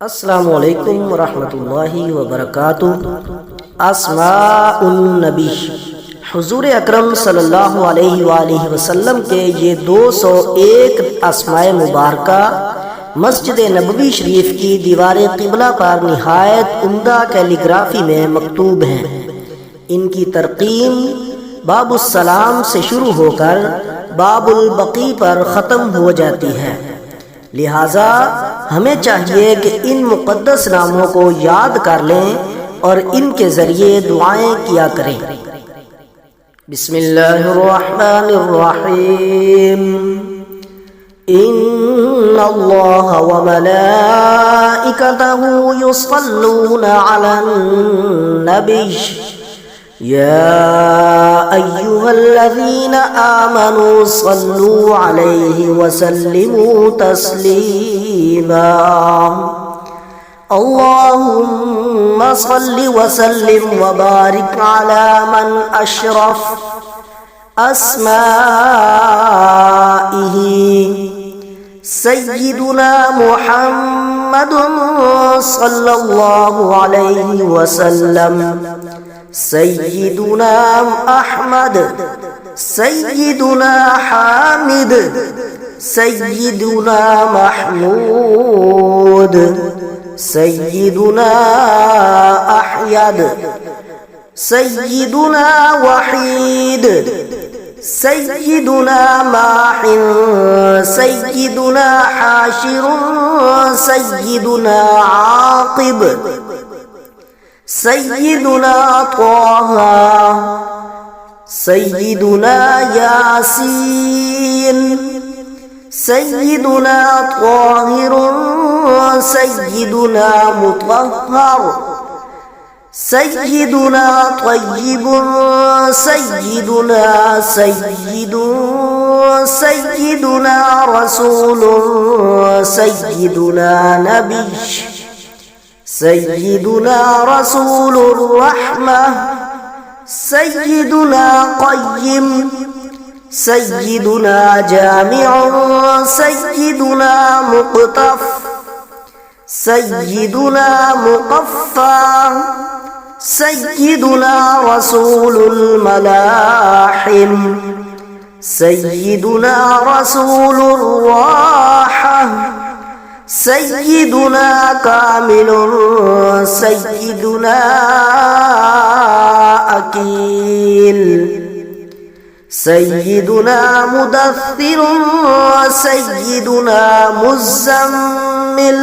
अस्सलामु अलैकुम वरहमतुल्लाहि वबरकातुहू। अस्माउन नबी हुजूर अकरम सल्लल्लाहु अलैहि वसल्लम के ये 201 अस्माए मुबारका मस्जिद नबवी शरीफ की दीवार क़िबला पर निहायत उम्दा कैलीग्राफी में मकतूब हैं। इनकी तरकीम बाबुस्सलाम से शुरू होकर बाबुल बकी पर ख़त्म हो जाती है। लिहाजा हमें चाहिए कि इन मुक़द्दस नामों को याद कर लें और इनके ज़रिए दुआएं किया करें। बिस्मिल्लाहिर्रहमानिर्रहीम। इन्नल्लाह व मलाइकतहू युसल्लूना अलन नबी या अय्युहल्लज़ीना आमनू सल्लू अलैहि वसल्लिमू तस्लीमा। अल्लाहुम्मा सल्लि वसल्लिम व बारिक अला मन अशरफ अस्माइही सय्यिदुना मुहम्मदुन सल्लल्लाहु अलैहि वसल्लम, सय्यिदुना अहमद, सय्यिदुना हामिद, सय्यिदुना महमूद, सय्यिदुना अहयद, सय्यिदुना वहीद, सय्यिदुना माहिन, सय्यिदुना हाशिरुन, सय्यिदुना आकिब, सय्यिदुना त्वाहा, सय्यिदुना यासीन, सय्यिदुना त्वाहिरुन, सय्यिदुना मुतहहर, सय्यिदुना तय्यिबुन, सय्यिदुना सय्यिदुना रसूलुन, सय्यिदुना नबी, सय्यिदुना रसूलुर रहमह, सय्यिदुना क़य्यिम, सय्यिदुना जामिउन, सय्यिदुना मुक़तफ़, सय्यिदुना मुक़फ़्फ़ा, सय्यिदुना रसूलुल मलाहिम, सय्यिदुना रसूलुर राहह, सय्यिदुना कामिलुन, सय्यिदुना अकील, सय्यिदुना मुदस्सिरुन, सय्यिदुना मुज़्ज़म्मिल,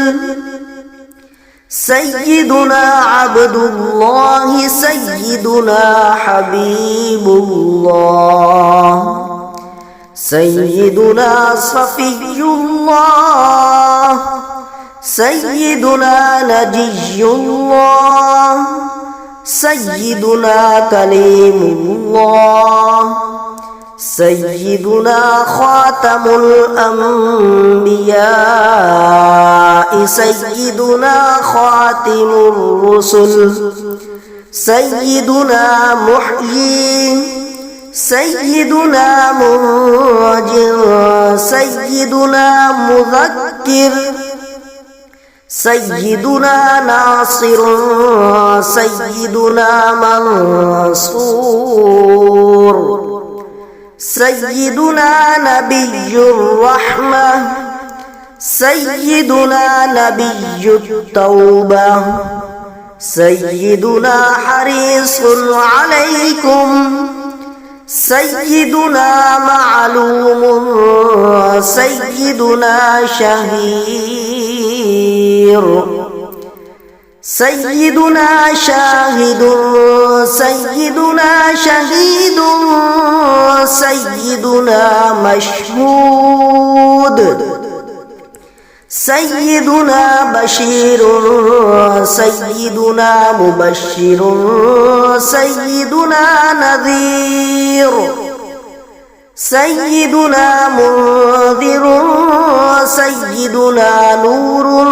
सय्यिदुना अब्दुल्लाह, सय्यिदुना हबीबुल्लाह, सय्यिदुना सफ़ियुल्लाह, सय्यिदुना नजियुल्लाह, सय्यिदुना कलीमुल्लाह, सय्यिदुना ख़ातमुल अंबिया, सय्यिदुना ख़ातिमुर रुसुल, सय्यिदुना मुहयी, सय्यिदुना मुंजिर, सय्यिदुना मुज़क्किर, सय्यिदुना नासिर, सय्यिदुना मंसूर, सय्यिदुना नबियुर रहमह, सय्यिदुना नबियुत तौबा, सय्यिदुना हरीसुन अलैकुम, सय्यिदुना मालूमुन, सय्यिदुना शहीर, सय्यिदुना शाहिदुन, सय्यिदुना शहीदुन, सय्यिदुना मशहूद, सय्यिदुना बशीरुन, सय्यिदुना मुबश्शिरुन, सय्यिदुना नज़ीर, सय्यिदुना मुंज़िरुन, सय्यिदुना नूरुन,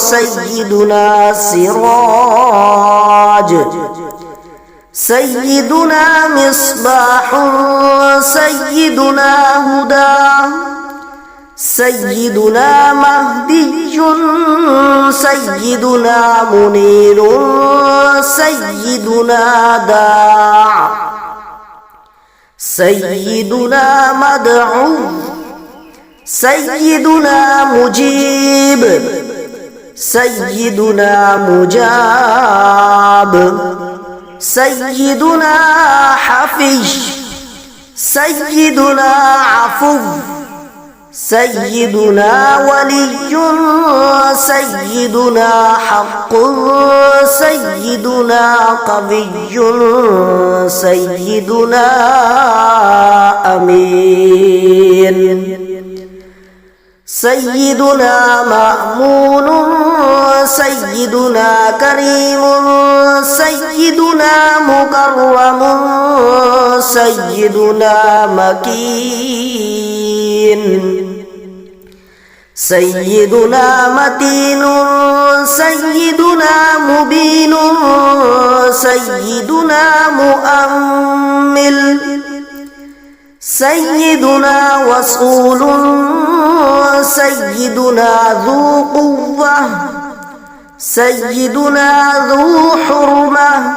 सय्यिदुना सिराज, सय्यिदुना मिस्बाहुन, सय्यिदुना हुदा, सय्यिदुना महदियुन سيدنا منير سيدنا داع سيدنا مدعو سيدنا مجيب سيدنا مجاب سيدنا حفيظ سيدنا عفو سيدنا ولي سيدنا حق سيدنا قوي سيدنا أمين سيدنا مأمون سيدنا كريم سيدنا مكرم سيدنا مكين سيدنا متين سيدنا مبين سيدنا مؤمل سيدنا وصول سيدنا ذو قوة سيدنا ذو حرمة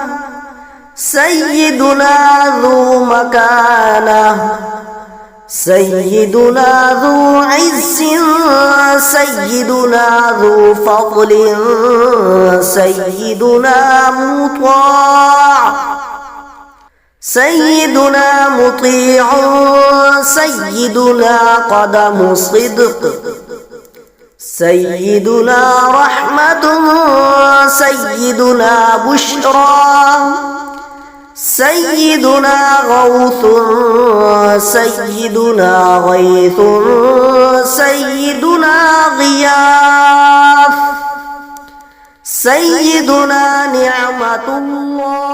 سيدنا ذو مكانة سيدنا ذو عز سيدنا ذو فضل سيدنا مطاع سيدنا مطيع سيدنا قدم صدق سيدنا رحمة سيدنا بشرى سيدنا غوث سيدنا غيث سيدنا غياث سيدنا نعمة الله